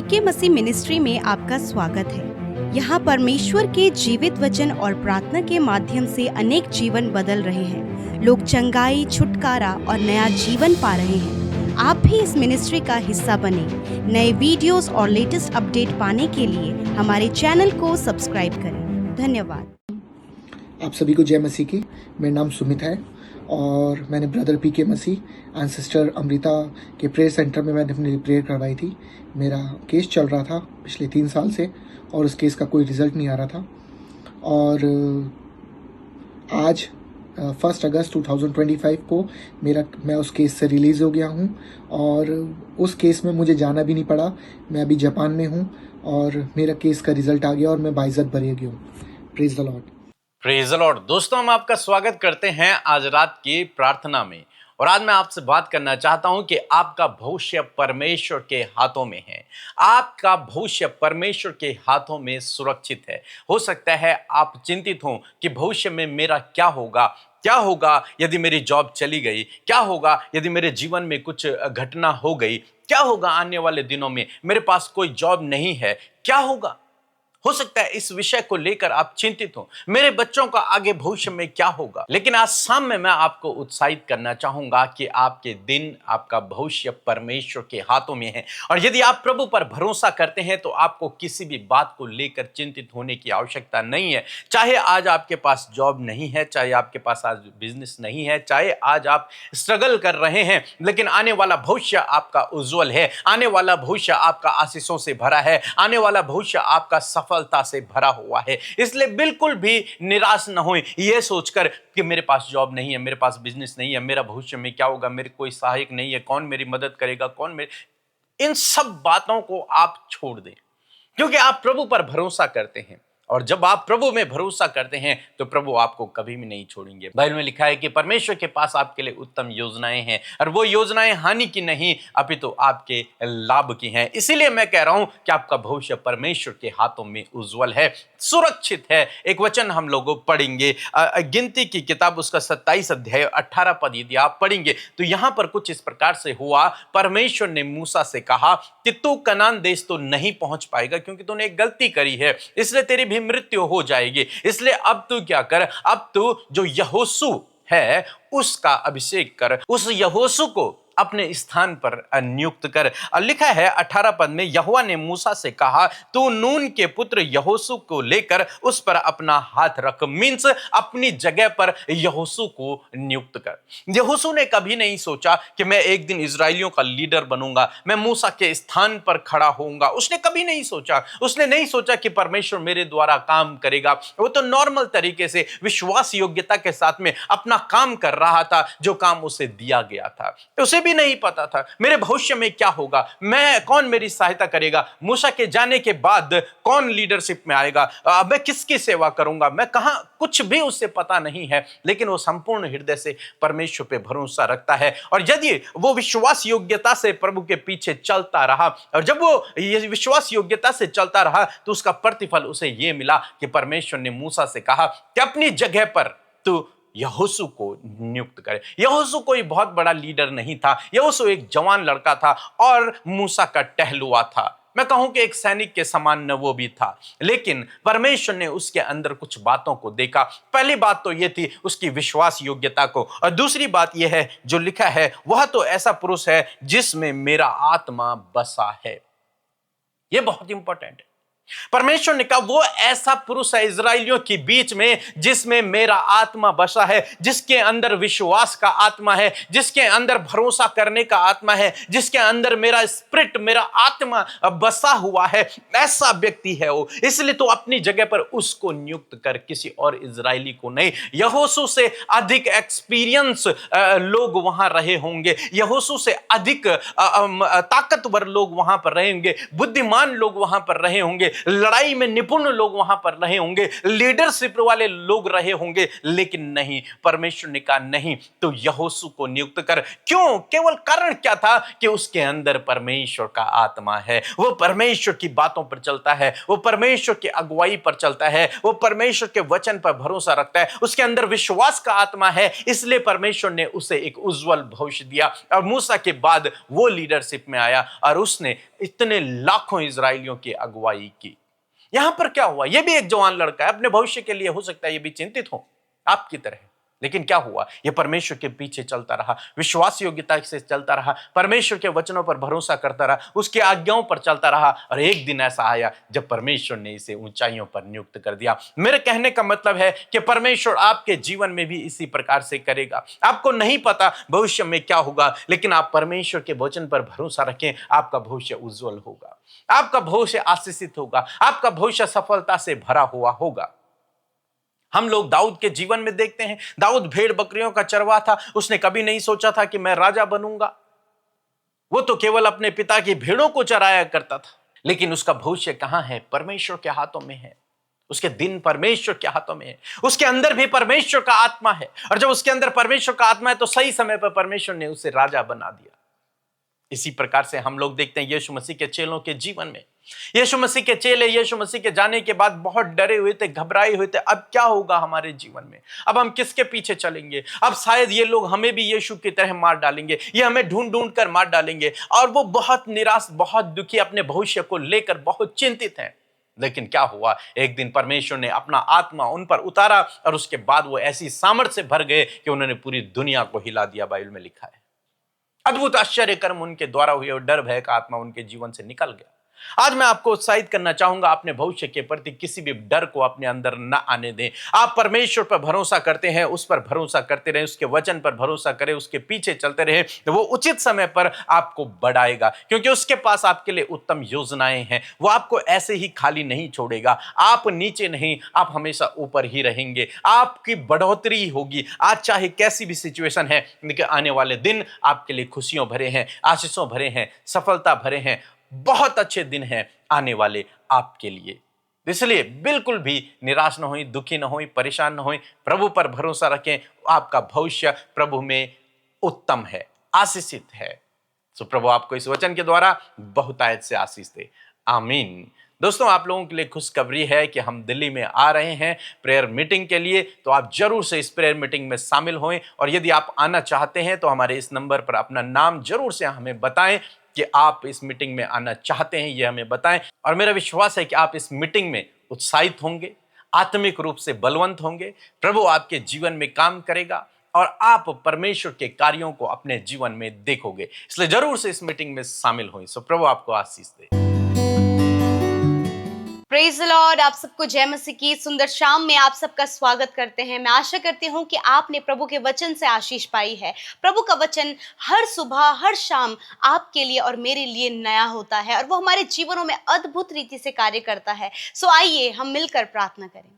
पीके मसीह ministry में आपका स्वागत है। यहाँ परमेश्वर के जीवित वचन और प्रार्थना के माध्यम से अनेक जीवन बदल रहे हैं। लोग चंगाई, छुटकारा और नया जीवन पा रहे हैं। आप भी इस मिनिस्ट्री का हिस्सा बने। नए वीडियोस और लेटेस्ट अपडेट पाने के लिए हमारे चैनल को सब्सक्राइब करें। धन्यवाद। आप सभी को जय मसीह की। मेरा नाम सुमित है और मैंने brother PK Masih and sister Amrita के प्रेयर सेंटर में मैंने अपने लिए प्रेयर करवाई थी। मेरा केस चल रहा था पिछले 3 साल से और उस केस का कोई रिज़ल्ट नहीं आ रहा था। और आज 1 अगस्त 2025 को मैं उस केस से रिलीज़ हो गया हूँ और उस केस में मुझे जाना भी नहीं पड़ा। मैं अभी जापान में हूँ और मेरा केस का रिज़ल्ट आ गया और मैं बाइज्जत बरी गया हूँ। Praise the Lord. Praise the Lord. दोस्तों, हम आपका स्वागत करते हैं आज रात की प्रार्थना में। और आज मैं आपसे बात करना चाहता हूं कि आपका भविष्य परमेश्वर के हाथों में है। आपका भविष्य परमेश्वर के हाथों में सुरक्षित है। हो सकता है आप चिंतित हों कि भविष्य में मेरा क्या होगा यदि मेरी जॉब चली गई, क्या होगा यदि मेरे जीवन में कुछ घटना हो गई, क्या होगा आने वाले दिनों में, मेरे पास कोई जॉब नहीं है, क्या होगा। हो सकता है इस विषय को लेकर आप चिंतित हो, मेरे बच्चों का आगे भविष्य में क्या होगा। लेकिन आज शाम में मैं आपको उत्साहित करना चाहूंगा कि आपके दिन, आपका भविष्य परमेश्वर के हाथों में है। और यदि आप प्रभु पर भरोसा करते हैं तो आपको किसी भी बात को लेकर चिंतित होने की आवश्यकता नहीं है। चाहे आज आपके पास जॉब नहीं है, चाहे आपके पास आज बिजनेस नहीं है, चाहे आज आप स्ट्रगल कर रहे हैं, लेकिन आने वाला भविष्य आपका उज्जवल है। आने वाला भविष्य आपका आशीषों से भरा है। आने वाला भविष्य आपका सफलता से भरा हुआ है। इसलिए बिल्कुल भी निराश न हों यह सोचकर कि मेरे पास जॉब नहीं है, मेरे पास बिजनेस नहीं है, मेरा भविष्य में क्या होगा, मेरे कोई सहायक नहीं है, कौन मेरी मदद करेगा, इन सब बातों को आप छोड़ दें, क्योंकि आप प्रभु पर भरोसा करते हैं। और जब आप प्रभु में भरोसा करते हैं तो प्रभु आपको कभी भी नहीं छोड़ेंगे। बाइबल में लिखा है कि परमेश्वर के पास आपके लिए उत्तम योजनाएं हैं और वो योजनाएं हानि की नहीं अपितु आपके लाभ की हैं। इसीलिए मैं कह रहा हूं कि आपका भविष्य परमेश्वर के हाथों में उज्जवल है, सुरक्षित है। एक वचन हम लोग पढ़ेंगे, गिनती की किताब उसका 27 अध्याय 18 पद यदि आप पढ़ेंगे तो यहां पर कुछ इस प्रकार से हुआ। परमेश्वर ने मूसा से कहा कि तू कनान देश तो नहीं पहुंच पाएगा क्योंकि तूने एक गलती करी है, इसलिए तेरी भी मृत्यु हो जाएगी। इसलिए अब तू क्या कर, अब तू जो यहोशू है उसका अभिषेक कर, उस यहोशू को अपने स्थान पर नियुक्त कर। लिखा है 18 पद में, यहोवा ने मूसा से कहा तू नून के पुत्र यहोशू को लेकर उस पर अपना हाथ रख। मींस अपनी जगह पर यहोशू को नियुक्त कर। यहोशू ने कभी नहीं सोचा कि मैं एक दिन इजराइलियों का लीडर बनूंगा, मैं मूसा के स्थान पर खड़ा होऊंगा। उसने कभी नहीं सोचा। उसने नहीं सोचा कि परमेश्वर मेरे द्वारा काम करेगा। वो तो नॉर्मल तरीके से विश्वास योग्यता के साथ में अपना काम कर रहा था, जो काम उसे दिया गया था। उसे भी नहीं पता था मेरे भविष्य में क्या होगा, कौन मेरी सहायता करेगा, मूसा के जाने के बाद कौन लीडरशिप में आएगा, मैं किसकी सेवा करूंगा, मैं कहां, कुछ भी उसे पता नहीं है। लेकिन वो संपूर्ण हृदय से परमेश्वर पे भरोसा रखता है। और यदि वो विश्वास योग्यता से प्रभु के पीछे चलता रहा और जब वो विश्वास योग्यता से चलता रहा तो उसका प्रतिफल उसे ये मिला कि परमेश्वर ने मूसा से कहा कि अपनी जगह पर तू यहोशू को नियुक्त करे। यहोशू कोई बहुत बड़ा लीडर नहीं था। यहोशू एक जवान लड़का था और मूसा का टहलुआ था। मैं कहूं कि एक सैनिक के समान न वो भी था। लेकिन परमेश्वर ने उसके अंदर कुछ बातों को देखा। पहली बात तो ये थी उसकी विश्वास योग्यता को, और दूसरी बात यह है जो लिखा है, वह तो ऐसा पुरुष है जिसमें मेरा आत्मा बसा है। यह बहुत इंपॉर्टेंट है। परमेश्वर ने कहा वो ऐसा पुरुष है इजराइलियों के बीच में जिसमें मेरा आत्मा बसा है, जिसके अंदर विश्वास का आत्मा है, जिसके अंदर भरोसा करने का आत्मा है, जिसके अंदर मेरा स्पिरिट, मेरा आत्मा बसा हुआ है। ऐसा व्यक्ति है वो। इसलिए तो अपनी जगह पर उसको नियुक्त कर, किसी और इजराइली को नहीं। यहोशू से अधिक एक्सपीरियंस लोग वहां रहे होंगे, यहोशू से अधिक ताकतवर लोग वहां पर रहे होंगे, बुद्धिमान लोग वहां पर रहे होंगे, लड़ाई में निपुण लोग वहां पर रहे होंगे, लीडरशिप वाले लोग रहे होंगे, लेकिन नहीं, परमेश्वर ने कहा नहीं, तो यहोशू को नियुक्त कर। क्यों? केवल कारण क्या था कि उसके अंदर परमेश्वर का आत्मा है, वो परमेश्वर की बातों पर चलता है, वो परमेश्वर की अगुवाई पर चलता है, वो परमेश्वर के वचन पर भरोसा रखता है, उसके अंदर विश्वास का आत्मा है। इसलिए परमेश्वर ने उसे एक उज्जवल भविष्य दिया और मूसा के बाद वो लीडरशिप में आया और उसने इतने लाखों इजरायलियों की अगुवाई की। यहां पर क्या हुआ? यह भी एक जवान लड़का है, अपने भविष्य के लिए हो सकता है ये भी चिंतित हो आपकी तरह, लेकिन क्या हुआ? यह परमेश्वर के पीछे चलता रहा, विश्वास योग्यता से चलता रहा, परमेश्वर के वचनों पर भरोसा करता रहा, उसकी आज्ञाओं पर चलता रहा और एक दिन ऐसा आया जब परमेश्वर ने इसे ऊंचाइयों पर नियुक्त कर दिया। मेरे कहने का मतलब है कि परमेश्वर आपके जीवन में भी इसी प्रकार से करेगा। आपको नहीं पता भविष्य में क्या होगा, लेकिन आप परमेश्वर के वचन पर भरोसा रखें, आपका भविष्य उज्जवल होगा, आपका भविष्य आशीषित होगा, आपका भविष्य सफलता से भरा हुआ होगा। हम लोग दाऊद के जीवन में देखते हैं, दाऊद भेड़ बकरियों का चरवाहा था, उसने कभी नहीं सोचा था कि मैं राजा बनूंगा। वो तो केवल अपने पिता की भेड़ों को चराया करता था, लेकिन उसका भविष्य कहां है? परमेश्वर के हाथों में है, उसके दिन परमेश्वर के हाथों में है, उसके अंदर भी परमेश्वर का आत्मा है, और जब उसके अंदर परमेश्वर का आत्मा है तो सही समय पर परमेश्वर ने उसे राजा बना दिया। इसी प्रकार से हम लोग देखते हैं यीशु मसीह के चेलों के जीवन में। यीशु मसीह के चेले यीशु मसीह के जाने के बाद बहुत डरे हुए थे, घबराए हुए थे, अब क्या होगा हमारे जीवन में, अब हम किसके पीछे चलेंगे, अब शायद ये लोग हमें भी यीशु की तरह मार डालेंगे, ये हमें ढूंढ ढूंढ कर मार डालेंगे। और वो बहुत निराश, बहुत दुखी, अपने भविष्य को लेकर बहुत चिंतित हैं। लेकिन क्या हुआ? एक दिन परमेश्वर ने अपना आत्मा उन पर उतारा और उसके बाद वो ऐसी सामर्थ से भर गए कि उन्होंने पूरी दुनिया को हिला दिया। बाइबल में लिखा है अद्भुत आश्चर्य कर्म उनके द्वारा हुए और डर भय का आत्मा उनके जीवन से निकल गया। आज मैं आपको उत्साहित करना चाहूंगा, अपने भविष्य के प्रति किसी भी डर को अपने अंदर न आने दें। आप परमेश्वर पर भरोसा करते हैं, उस पर भरोसा करते रहें, उसके वचन पर भरोसा करें, उसके पीछे चलते रहें, तो वो उचित समय पर आपको बढ़ाएगा, क्योंकि उसके पास आपके लिए उत्तम योजनाएं हैं। वो आपको ऐसे ही खाली नहीं छोड़ेगा, आप नीचे नहीं, आप हमेशा ऊपर ही रहेंगे, आपकी बढ़ोतरी होगी। आज चाहे कैसी भी सिचुएशन है, लेकिन आने वाले दिन आपके लिए खुशियों भरे हैं, आशीषों भरे हैं, सफलता भरे हैं। बहुत अच्छे दिन हैं आने वाले आपके लिए। इसलिए बिल्कुल भी निराश न होई, दुखी न होई, परेशान न होई, प्रभु पर भरोसा रखें। आपका भविष्य प्रभु में उत्तम है, आशीषित है। सो प्रभु आपको इस वचन के द्वारा बहुतायत से आशीष दे। आमीन। दोस्तों, आप लोगों के लिए खुशखबरी है कि हम दिल्ली में आ रहे हैं प्रेयर मीटिंग के लिए, तो आप जरूर से इस प्रेयर मीटिंग में शामिल हों। और यदि आप आना चाहते हैं तो हमारे इस नंबर पर अपना नाम जरूर से हमें बताएं कि आप इस मीटिंग में आना चाहते हैं, ये हमें बताएं। और मेरा विश्वास है कि आप इस मीटिंग में उत्साहित होंगे, आत्मिक रूप से बलवंत होंगे, प्रभु आपके जीवन में काम करेगा और आप परमेश्वर के कार्यों को अपने जीवन में देखोगे। इसलिए जरूर से इस मीटिंग में शामिल हों। सो प्रभु आपको आशीष दे। Praise the lord. आप सबको जय मसीह की सुंदर शाम में आप सबका स्वागत करते हैं। मैं आशा करती हूँ कि आपने प्रभु के वचन से आशीष पाई है। प्रभु का वचन हर सुबह हर शाम आपके लिए और मेरे लिए नया होता है और वो हमारे जीवनों में अद्भुत रीति से कार्य करता है। सो आइए हम मिलकर प्रार्थना करें।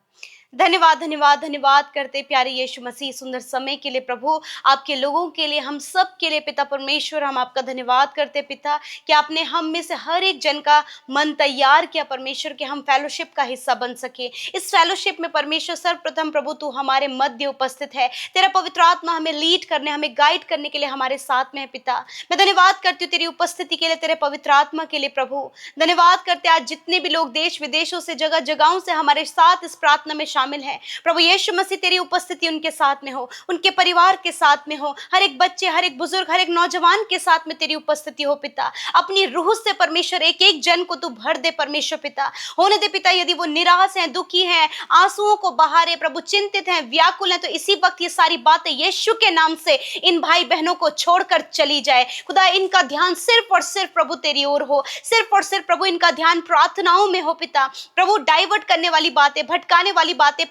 धन्यवाद धन्यवाद धन्यवाद करते प्यारे यीशु मसीह सुंदर समय के लिए। प्रभु आपके लोगों के लिए, हम सब के लिए पिता परमेश्वर, हम आपका धन्यवाद करते पिता कि आपने हम में से हर एक जन का मन तैयार किया परमेश्वर कि हम फेलोशिप का हिस्सा बन सके। इस फेलोशिप में परमेश्वर सर्वप्रथम प्रभु तू हमारे मध्य उपस्थित है। तेरा पवित्र आत्मा हमें लीड करने, हमें गाइड करने के लिए हमारे साथ में है पिता। मैं धन्यवाद करती हूँ तेरी उपस्थिति के लिए, तेरे पवित्र आत्मा के लिए। प्रभु धन्यवाद करते आज जितने भी लोग देश विदेशों से, जगह जगहों से हमारे साथ इस प्रार्थना में शामिल है। प्रभु यीशु मसीह तेरी उपस्थिति उनके साथ में हो, उनके परिवार के साथ में हो, हर एक बच्चे, हर एक बुजुर्ग, हर एक नौजवान के साथ में तेरी उपस्थिति हो पिता। अपनी रूह से परमेश्वर एक एक जन को तू भर दे परमेश्वर पिता। होने दे पिता यदि वो निराश हैं, दुखी हैं, आंसुओं को बहारे प्रभु, चिंतित हैं, व्याकुल हैं, तो इसी वक्त ये सारी बातें यीशु के नाम से इन भाई बहनों को छोड़कर चली जाए। खुदा इनका ध्यान सिर्फ और सिर्फ प्रभु तेरी ओर हो, सिर्फ और सिर्फ प्रभु इनका ध्यान प्रार्थनाओं में हो पिता। प्रभु डाइवर्ट करने वाली बातें, भटकाने वाली बातें बातें,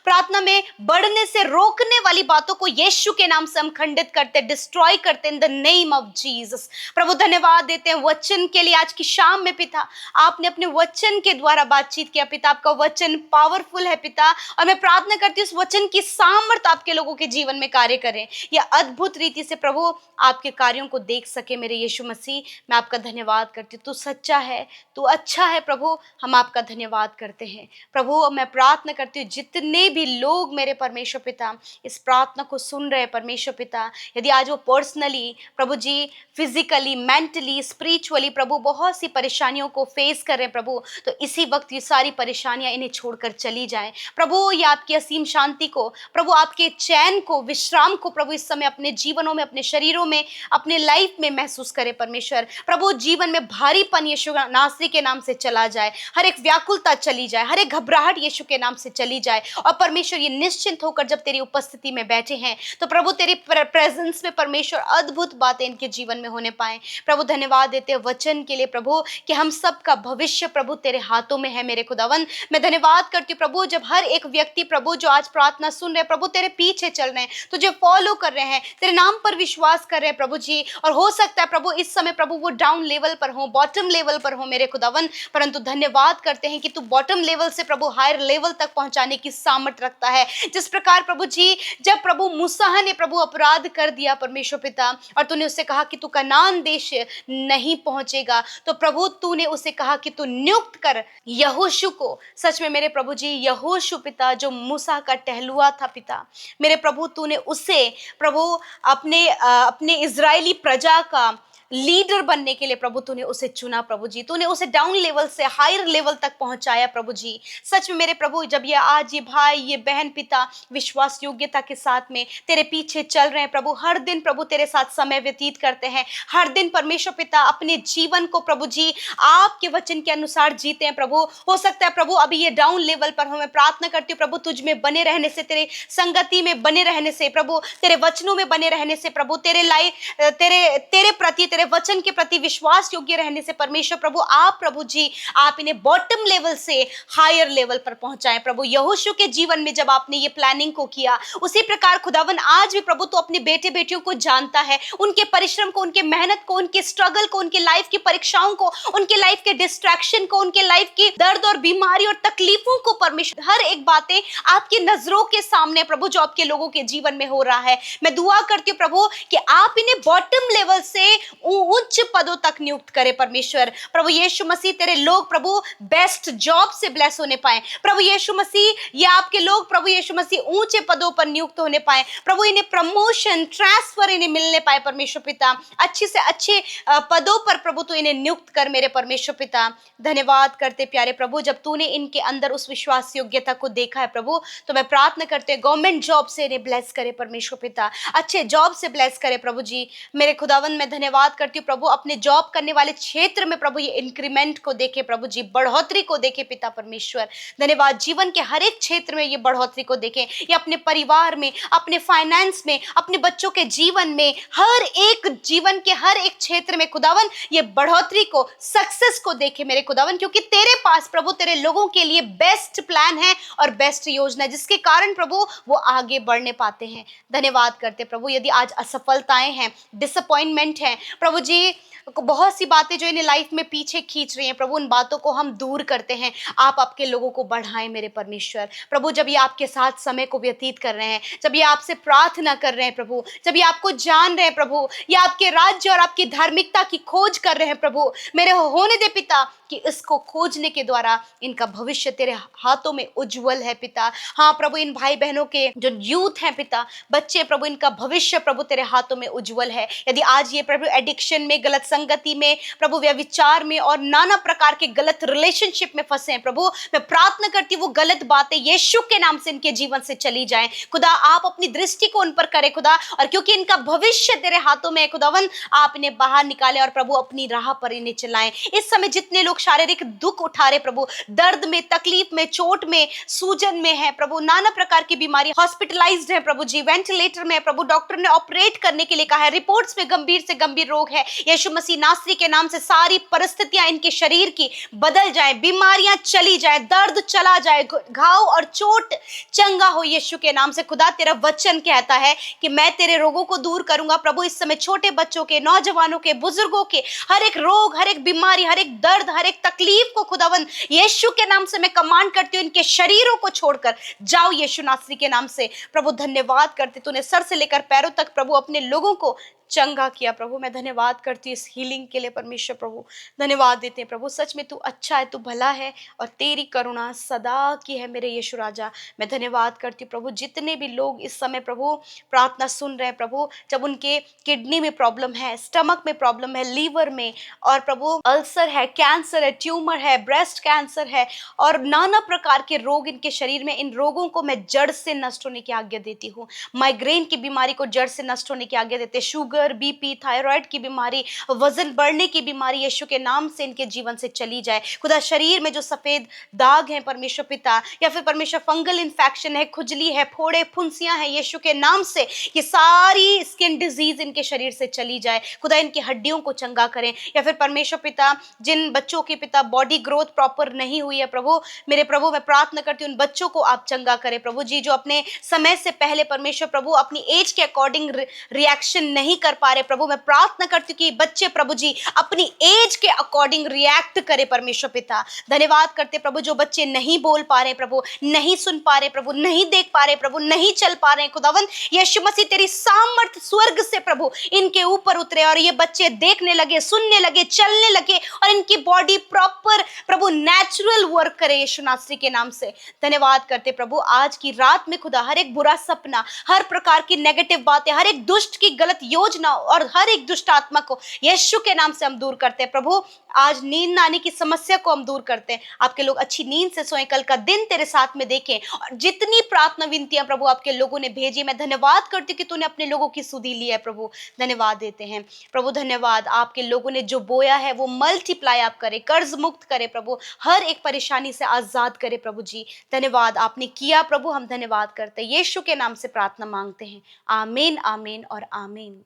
प्रार्थना में बढ़ने से रोकने वाली बातों को यीशु के नाम से हम खंडित करते, डिस्ट्रॉय करते in the name of Jesus. प्रभु धन्यवाद देते हैं वचन के लिए। आज की शाम में पिता आपने अपने वचन के द्वारा बातचीत किया पिता। आपका वचन पावरफुल है पिता, और मैं प्रार्थना करती हूँ उस वचन की सामर्थ आपके लोगों के जीवन में कार्य करें, या अद्भुत रीति से प्रभु आपके कार्यों को देख सके। मेरे यीशु मसीह, मैं आपका धन्यवाद करती हूँ। तू सच्चा है, तू अच्छा है प्रभु, हम आपका धन्यवाद करते हैं प्रभु। मैं प्रार्थना करती हूँ जितने भी लोग मेरे परमेश्वर पिता इस प्रार्थना को सुन रहे हैं परमेश्वर पिता, यदि आज वो पर्सनली प्रभु जी, फिजिकली, मेंटली, स्पिरिचुअली प्रभु बहुत सी परेशानियों को फेस कर रहे हैं प्रभु, तो इसी वक्त ये सारी परेशानियां इन्हें छोड़कर चली जाएं प्रभु। ये आपकी असीम शांति को प्रभु, आपके चैन को, विश्राम को प्रभु इस समय अपने जीवनों में, अपने शरीरों में, अपने लाइफ में महसूस करें परमेश्वर प्रभु। जीवन में भारीपन यीशु नासरी के नाम से चला जाए, हर एक व्याकुलता चली जाए, हर एक घबराहट यीशु के नाम से चली जाए। और परमेश्वर ये निश्चिंत होकर जब तेरी उपस्थिति में बैठे हैं तो प्रभु तेरी प्रेजेंस में परमेश्वर अद्भुत बातें इनके जीवन में होने पाए प्रभु। धन्यवाद देते हैं वचन के लिए प्रभु कि हम सबका भविष्य प्रभु तेरे हाथों में है मेरे खुदावन। मैं धन्यवाद करती हूँ प्रभु, जब हर एक व्यक्ति प्रभु जो आज प्रार्थना सुन रहे हैं प्रभु, तेरे पीछे चल रहे हैं, तुझे फॉलो कर रहे हैं, तेरे नाम पर विश्वास कर रहे हैं प्रभु जी। और हो सकता है प्रभु इस समय प्रभु वो डाउन लेवल पर हो, बॉटम लेवल पर हो मेरे खुदावन, परंतु धन्यवाद करते हैं कि तू बॉटम लेवल से प्रभु हायर लेवल तक पहुंचाने की सामर्थ्य रखता है। जिस प्रकार प्रभु जी, जब प्रभु मूसा ने प्रभु अपराध कर दिया परमेश्वर पिता, और तूने उससे कहा कि तू कनान देश नहीं पहुंचेगा, तो प्रभु तूने उसे कहा कि तू नियुक्त कर यहोशू को। सच में मेरे प्रभु जी, यहोशू पिता जो मूसा का टहलुआ था पिता, मेरे प्रभु तूने उसे प्रभु अपने इजरायली प्रजा का लीडर बनने के लिए प्रभु तूने उसे चुना प्रभु जी। तूने उसे डाउन लेवल से हायर लेवल तक पहुंचाया प्रभु जी। सच में मेरे प्रभु, जब ये आज ये भाई, ये बहन पिता विश्वास योग्यता के साथ में तेरे पीछे चल रहे हैं प्रभु, हर दिन प्रभु तेरे साथ समय व्यतीत करते हैं, हर दिन परमेश्वर पिता अपने जीवन को प्रभु जी आपके वचन के अनुसार जीते हैं प्रभु। हो सकता है प्रभु अभी ये डाउन लेवल पर हो, मैं प्रार्थना करती हूँ प्रभु तुझ में बने रहने से, तेरे संगति में बने रहने से प्रभु, तेरे वचनों में बने रहने से प्रभु, तेरे प्रति, तेरे वचन के प्रति विश्वास योग्य रहने से परमेश्वर प्रभु आप प्रभु जी, आप इन्हें बॉटम लेवल से हायर लेवल पर पहुंचाएं प्रभु। यहोशू के जीवन में जब आपने ये प्लानिंग को किया, उसी प्रकार खुदावन आज भी प्रभु तो अपने बेटे बेटियों को जानता है, उनके परिश्रम को, उनके मेहनत को, उनके स्ट्रगल को, उनके लाइफ की परीक्षाओं को, उनके लाइफ के डिस्ट्रैक्शन को, उनके लाइफ की दर्द और बीमारी और तकलीफों को परमेश्वर, हर एक बातें आपकी नजरों के सामने प्रभु जो आपके लोगों के जीवन में हो रहा है। मैं दुआ करती हूँ प्रभु कि आप इन्हें बॉटम लेवल से उच्च पदों तक नियुक्त करे परमेश्वर प्रभु यीशु मसीह। तेरे लोग प्रभु बेस्ट जॉब से ब्लेस होने पाए प्रभु यीशु मसीह, ये आपके लोग प्रभु यीशु मसीह ऊंचे पदों पर नियुक्त होने पाए प्रभु, इन्हें प्रमोशन, ट्रांसफर इन्हें मिलने पाए परमेश्वर पिता, अच्छे से अच्छे पदों पर प्रभु तू इन्हें नियुक्त कर मेरे परमेश्वर पिता। धन्यवाद करते प्यारे प्रभु, जब तूने इनके अंदर उस विश्वास योग्यता को देखा है प्रभु, तो मैं प्रार्थना करते गवर्नमेंट जॉब से इन्हें ब्लेस करे परमेश्वर पिता, अच्छे जॉब से ब्लेस करे प्रभु जी। मेरे खुदावन मैं धन्यवाद करती हूँ प्रभु, अपने जॉब करने वाले क्षेत्र में प्रभु ये इंक्रीमेंट को देखे प्रभु जी, बढ़ोतरी को देखे पिता परमेश्वर। धन्यवाद, जीवन के हर एक क्षेत्र में ये बढ़ोतरी को देखे, ये अपने परिवार में, अपने फाइनेंस में, अपने बच्चों के जीवन में, हर एक जीवन के हर एक क्षेत्र में खुदावन ये बढ़ोतरी को, सक्सेस को देखे मेरे खुदावन, क्योंकि तेरे पास प्रभु तेरे लोगों के लिए बेस्ट प्लान है और बेस्ट योजना, जिसके कारण प्रभु वो आगे बढ़ने पाते हैं। धन्यवाद करते प्रभु, यदि आज असफलताएं हैं, डिसअपॉइंटमेंट है प्रभु जी, बहुत सी बातें जो इन्हें लाइफ में पीछे खींच रही हैं प्रभु, उन बातों को हम दूर करते हैं। आप आपके लोगों को बढ़ाएं मेरे परमेश्वर प्रभु, जब ये आपके साथ समय को व्यतीत कर रहे हैं, जब ये आपसे प्रार्थना कर रहे हैं प्रभु, जब ये आपको जान रहे हैं प्रभु, ये आपके राज्य और आपकी धार्मिकता की खोज कर रहे हैं प्रभु, मेरे होने दे पिता कि इसको खोजने के द्वारा इनका भविष्य तेरे हाथों में उज्जवल है पिता। हाँ प्रभु, इन भाई बहनों के जो यूथ हैं पिता, बच्चे प्रभु, इनका भविष्य प्रभु तेरे हाथों में उज्जवल है। यदि आज ये प्रभु एडिक्शन में, गलत संगति में प्रभु, व्यभिचार में और नाना प्रकार के गलत रिलेशनशिप में फंसे हैं प्रभु, मैं प्रार्थना करती हूँ वो गलत बातें यीशु के नाम से इनके जीवन से चली जाएं खुदा। आप अपनी दृष्टि को उन पर करें खुदा, और क्योंकि इनका भविष्य तेरे हाथों में है खुदावन, आप इन्हें बाहर निकालें और प्रभु अपनी राह पर इन्हें चलाएं। इस समय जितने लोग शारीरिक दुख उठा रहे प्रभु, दर्द में, तकलीफ में, चोट में, सूजन में है प्रभु, नाना प्रकार की बीमारी, हॉस्पिटलाइज्ड है प्रभु जी, वेंटिलेटर में है प्रभु, डॉक्टर ने ऑपरेट करने के लिए कहा है, रिपोर्ट्स में गंभीर से गंभीर रोग रोग है, यीशु मसीह नासरी के नाम से सारी परिस्थितियां इनके शरीर की बदल जाए, बीमारियां चली जाए, दर्द चला जाए, घाव और चोट चंगा हो यीशु के नाम से। खुदा तेरा वचन कहता है कि मैं तेरे रोगों को दूर करूंगा। प्रभु इस समय छोटे बच्चों के, नौजवानों के, बुजुर्गों के हर एक रोग, हर एक बीमारी, हर एक दर्द, हर एक तकलीफ को खुदावन यीशु के नाम से मैं कमांड करती हूँ, इनके शरीरों को छोड़कर जाओ यीशु नासरी के नाम से। प्रभु धन्यवाद करते, तूने सर से लेकर पैरों तक प्रभु अपने लोगों को चंगा किया। प्रभु मैं धन्यवाद करती हूँ इस हीलिंग के लिए परमेश्वर। प्रभु धन्यवाद देते हैं प्रभु, सच में तू अच्छा है, तू भला है और तेरी करुणा सदा की है मेरे यीशु राजा। मैं धन्यवाद करती हूँ प्रभु, जितने भी लोग इस समय प्रभु प्रार्थना सुन रहे हैं प्रभु, जब उनके किडनी में प्रॉब्लम है, स्टमक में प्रॉब्लम है, लीवर में, और प्रभु अल्सर है, कैंसर है, ट्यूमर है, ब्रेस्ट कैंसर है और नाना प्रकार के रोग इनके शरीर में, इन रोगों को मैं जड़ से नष्ट होने की आज्ञा देती हूँ। माइग्रेन की बीमारी को जड़ से नष्ट होने की आज्ञा देते, शुगर, बीपी, थायराइड की बीमारी, वजन बढ़ने की बीमारी यीशु के नाम से इनके जीवन से चली जाए। खुदा शरीर में जो सफेद दाग हैं परमेश्वर पिता, या फिर परमेश्वर फंगल इन्फेक्शन है, खुजली है, फोड़े फुंसियां हैं, यीशु के नाम से ये सारी स्किन डिजीज इनके शरीर से चली जाए। खुदा इनकी हड्डियों को चंगा करें। या फिर परमेश्वर पिता जिन बच्चों की पिता बॉडी ग्रोथ प्रॉपर नहीं हुई है प्रभु, मेरे प्रभु मैं प्रार्थना करती हूँ उन बच्चों को आप चंगा करें प्रभु जी, जो अपने समय से पहले परमेश्वर प्रभु अपनी एज के अकॉर्डिंग रिएक्शन नहीं कर पा रहे प्रभु, मैं प्रार्थना करती हूँ कि बच्चे प्रभु जी अपनी एज के अकॉर्डिंग रिएक्ट करे परमेश्वर पिता। धन्यवाद करते प्रभु, जो बच्चे नहीं बोल पा रहे प्रभु, नहीं सुन पा रहे प्रभु, नहीं देख पा रहे प्रभु, नहीं चल पा रहे खुदावन, यीशु मसीह तेरी सामर्थ स्वर्ग से प्रभु इनके ऊपर उतरे और ये बच्चे देखने लगे, सुनने लगे, चलने लगे और इनकी बॉडी प्रॉपर प्रभु नेचुरल वर्क करे यीशु नासरी के नाम से। धन्यवाद करते प्रभु, आज की रात में खुदा हर एक बुरा सपना, हर प्रकार की नेगेटिव बातें, हर एक दुष्ट की गलत योजना और हर एक दुष्ट आत्मा को यीशु के नाम से हम दूर करते हैं प्रभु। आज नींद आने की समस्या को हम दूर करते हैं, आपके लोग अच्छी नींद से सोएं, कल का दिन तेरे साथ में देखें। और जितनी प्रार्थना विनतियां प्रभु आपके लोगों ने भेजी, मैं धन्यवाद करती हूँ कि तूने अपने लोगों की सुधी ली है प्रभु, धन्यवाद देते हैं प्रभु। धन्यवाद, आपके लोगों ने जो बोया है वो मल्टीप्लाई आप करे, कर्ज मुक्त करे प्रभु, हर एक परेशानी से आजाद करे प्रभु जी। धन्यवाद आपने किया प्रभु, हम धन्यवाद करते हैं, यीशु के नाम से प्रार्थना मांगते हैं, आमीन, आमीन और आमीन।